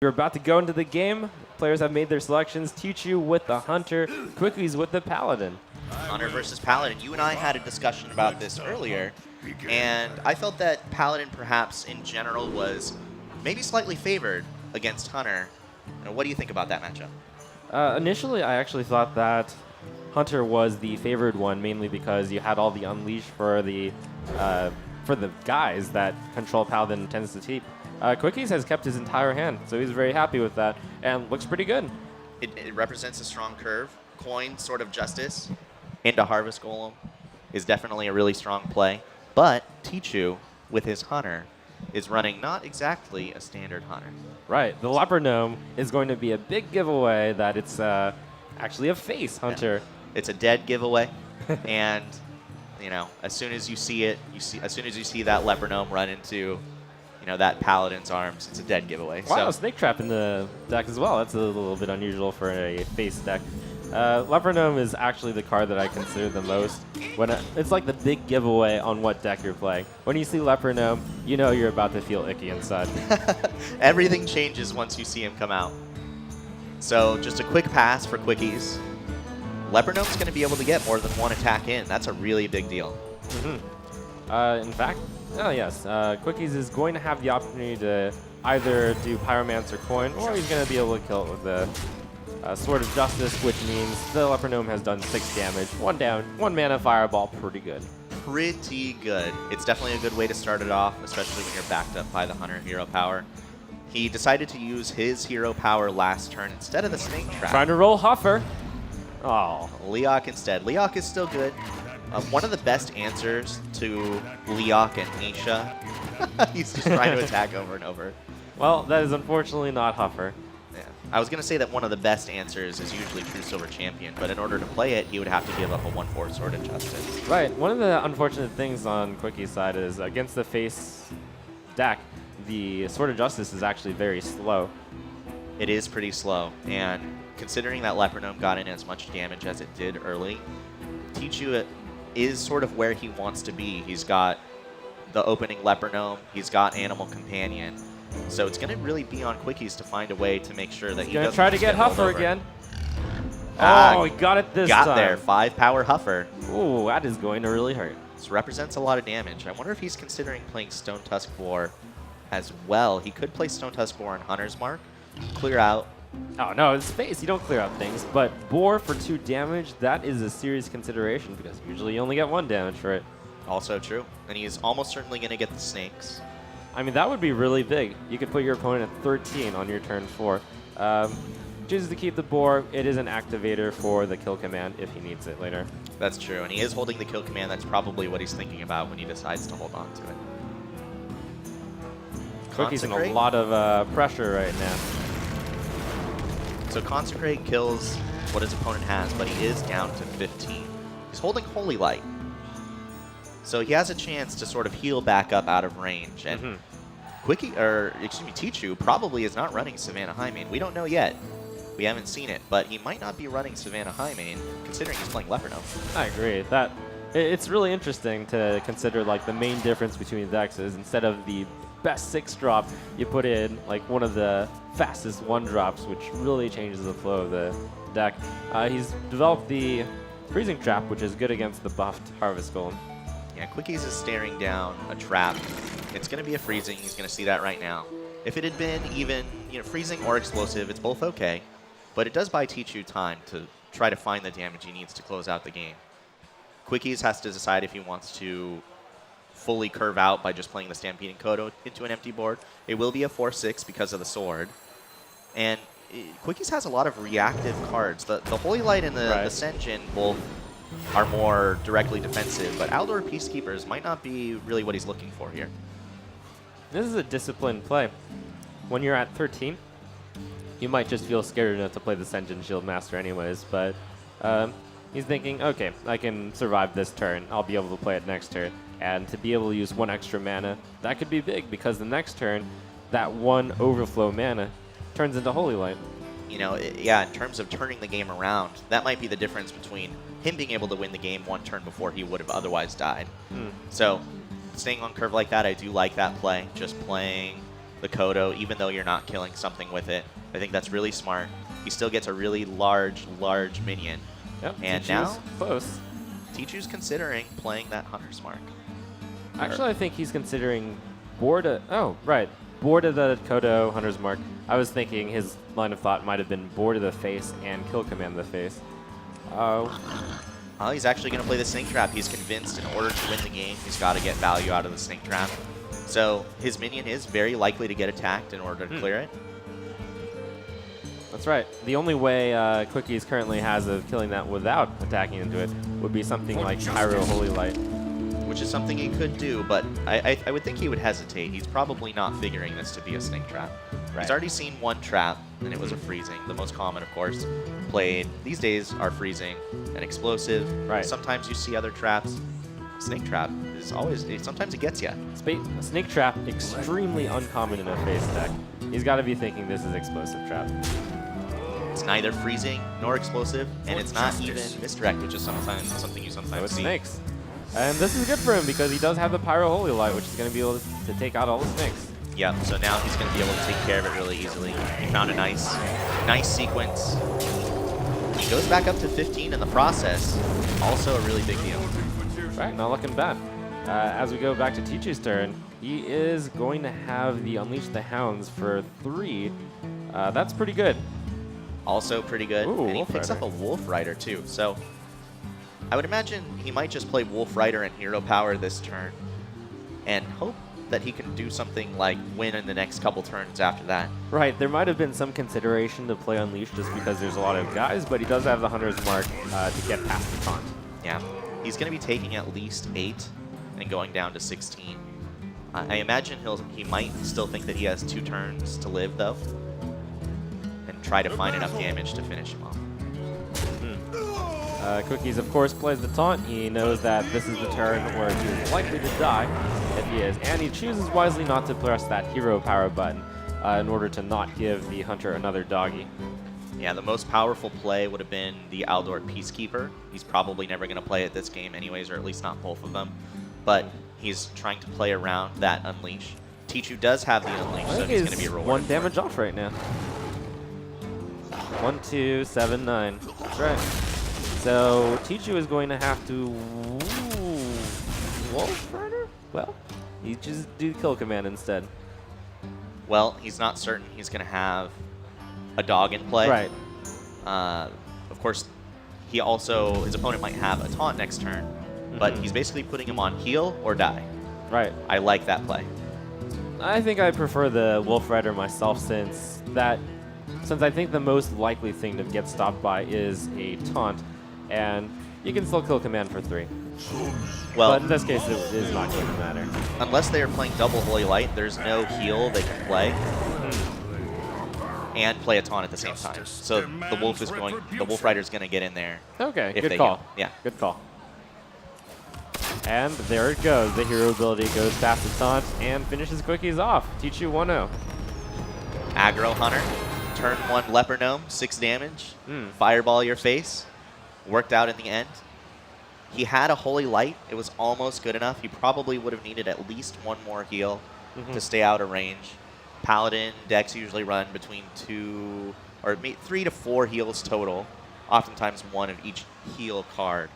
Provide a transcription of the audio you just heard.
We're about to go into the game. Players have made their selections. Teechu with the Hunter, Quickies with the Paladin. Hunter versus Paladin. You and I had a discussion about this earlier, and I felt that Paladin perhaps in general was maybe slightly favored against Hunter. What do you think about that matchup? Initially, I actually thought that Hunter was the favored one, mainly because you had all the Unleash for the guys that Control Paladin tends to keep. Quickies has kept his entire hand, so he's very happy with that, and looks pretty good. It represents a strong curve. Coin, Sword of Justice, into Harvest Golem is definitely a really strong play. But Teechu, with his Hunter, is running not exactly a standard Hunter. Right. The Leper Gnome is going to be a big giveaway that it's actually a face Hunter. Yeah. It's a dead giveaway, and you know, as soon as you see it, as soon as you see that Leper Gnome run into that Paladin's arms, it's a dead giveaway. Wow, So Snake Trap in the deck as well. That's a little bit unusual for a face deck. Leper Gnome is actually the card that I consider the most. It's like the big giveaway on what deck you're playing. When you see Leper Gnome, you know you're about to feel icky inside. everything changes once you see him come out. So just a quick pass for Quickies. Leper Gnome's going to be able to get more than one attack in. That's a really big deal. In fact, yes, Quickies is going to have the opportunity to either do Pyromancer Coin, or he's going to be able to kill it with the Sword of Justice, which means the Leper Gnome has done 6 damage. 1 down, 1 mana Fireball, pretty good. Pretty good. It's definitely a good way to start it off, especially when you're backed up by the Hunter hero power. He decided to use his hero power last turn instead of the Snake Trap. Trying to roll Huffer. Oh, Leok instead. Leok is still good. One of the best answers to Leok and Nisha. He's just trying to attack over and over. Well, that is unfortunately not Huffer. Yeah. I was going to say that one of the best answers is usually True Silver Champion, but in order to play it, he would have to give up a 1/4 Sword of Justice. Right. One of the unfortunate things on Quickie's side is against the face deck, the Sword of Justice is actually very slow. It is pretty slow, and considering that Leper Gnome got in as much damage as it did early, Teechu is sort of where he wants to be. He's got the opening Leper Gnome, he's got Animal Companion, so it's going to really be on Quickies to find a way to make sure that he doesn't try to get rolled Huffer over. again. Ah, Oh, he got it this time. Got there, 5-power Huffer. Ooh, that is going to really hurt. This represents a lot of damage. I wonder if he's considering playing Stone Tusk Boar as well. He could play Stone Tusk Boar on Hunter's Mark, clear out. Oh, no, it's face. You don't clear out things. But Boar for 2 damage, that is a serious consideration because usually you only get 1 damage for it. Also true. And he's almost certainly going to get the snakes. I mean, that would be really big. You could put your opponent at 13 on your turn 4. Chooses to keep the Boar. It is an activator for the kill command if he needs it later. That's true. And he is holding the kill command. That's probably what he's thinking about when he decides to hold on to it. Quickies in a Consecrate? lot of pressure right now. So Consecrate kills what his opponent has, but he is down to 15. He's holding Holy Light. So he has a chance to sort of heal back up out of range. And Teechu probably is not running Savannah Highmane. We don't know yet. We haven't seen it, but he might not be running Savannah Highmane considering he's playing Leper Gnome. I agree. It's really interesting to consider like the main difference between decks is instead of the best 6-drop, you put in like one of the fastest 1-drops, which really changes the flow of the deck. He's developed the Freezing Trap, which is good against the buffed Harvest Golem. Yeah, Quickies is staring down a trap. It's going to be a freezing. He's going to see that right now. If it had been even freezing or explosive, it's both okay. But it does buy Teechu time to try to find the damage he needs to close out the game. Quickies has to decide if he wants to fully curve out by just playing the Stampeding Kodo into an empty board. It will be a 4/6 because of the sword. And Quickies has a lot of reactive cards. The Holy Light and the Senjin both are more directly defensive, but Aldor Peacekeepers might not be really what he's looking for here. This is a disciplined play. When you're at 13, you might just feel scared enough to play the Senjin Shield Master anyways, but he's thinking, okay, I can survive this turn. I'll be able to play it next turn. And to be able to use 1 extra mana, that could be big because the next turn, that 1 overflow mana turns into Holy Light. Yeah, in terms of turning the game around, that might be the difference between him being able to win the game 1 turn before he would have otherwise died. So staying on curve like that, I do like that play. Just playing the Kodo, even though you're not killing something with it. I think that's really smart. He still gets a really large minion. Yep, And Teechu's now, close. Teechu's considering playing that Hunter's Mark. Actually, I think he's considering board of the Kodo, Hunter's Mark. I was thinking his line of thought might have been board of the face and kill command the face. Oh, he's actually going to play the Snake Trap. He's convinced in order to win the game, he's got to get value out of the Snake Trap. So his minion is very likely to get attacked in order to clear it. That's right. The only way Quickies currently has of killing that without attacking into it would be something like Pyro Holy Light. Which is something he could do, but I would think he would hesitate. He's probably not figuring this to be a Snake Trap. Right. He's already seen one trap, and it was a freezing. The most common, of course, played these days are freezing and explosive. Right. Sometimes you see other traps. Snake Trap is always, sometimes it gets you. Snake Trap, extremely uncommon in a face deck. He's got to be thinking this is explosive trap. It's neither freezing nor explosive, and it's not even misdirect, which is sometimes something you sometimes So it's see. snakes. And this is good for him because he does have the Pyro Holy Light, which is going to be able to take out all the snakes. Yep, so now he's going to be able to take care of it really easily. He found a nice sequence. He goes back up to 15 in the process. Also a really big deal. Right, not looking bad. As we go back to Teechu's turn, he is going to have the Unleash the Hounds for 3. That's pretty good. Also pretty good. Ooh, and he Wolf picks Rider. up a Wolf Rider too. So I would imagine he might just play Wolf Rider and Hero Power this turn and hope that he can do something like win in the next couple turns after that. Right, there might have been some consideration to play Unleash just because there's a lot of guys, but he does have the Hunter's Mark to get past the taunt. Yeah, he's going to be taking at least 8 and going down to 16. I imagine he might still think that he has 2 turns to live though, and try to find enough damage to finish him off. Quickies, of course, plays the taunt. He knows that this is the turn where he is likely to die, if he is, and he chooses wisely not to press that Hero Power button in order to not give the Hunter another doggy. Yeah, the most powerful play would have been the Aldor Peacekeeper. He's probably never going to play it this game anyways, or at least not both of them. But he's trying to play around that Unleash. Teechu does have the Unleash, so he's going to be rewarded. 1 damage off right now. 1, 2, 7, 9. That's right. So Teechu is going to have to Wolf Rider? Well, he just do kill command instead. Well, he's not certain he's going to have a dog in play. Right. Of course, his opponent might have a taunt next turn, but he's basically putting him on heal or die. Right. I like that play. I think I prefer the Wolf Rider myself since I think the most likely thing to get stopped by is a taunt, and you can still kill command for 3. Well, but in this case, it is not going to matter. Unless they are playing double Holy Light, there's no heal they can play and play a taunt at the same time. So the Wolf Rider's going to get in there. Okay, if good they call. heal. Yeah, good call. And there it goes. The hero ability goes past the taunt and finishes Quickies off. Teechu 1-0. Aggro Hunter, turn 1 Leper Gnome, 6 damage. Fireball your face. Worked out in the end. He had a Holy Light. It was almost good enough. He probably would have needed at least 1 more heal to stay out of range. Paladin decks usually run between 3 to 4 heals total. Oftentimes 1 of each heal card.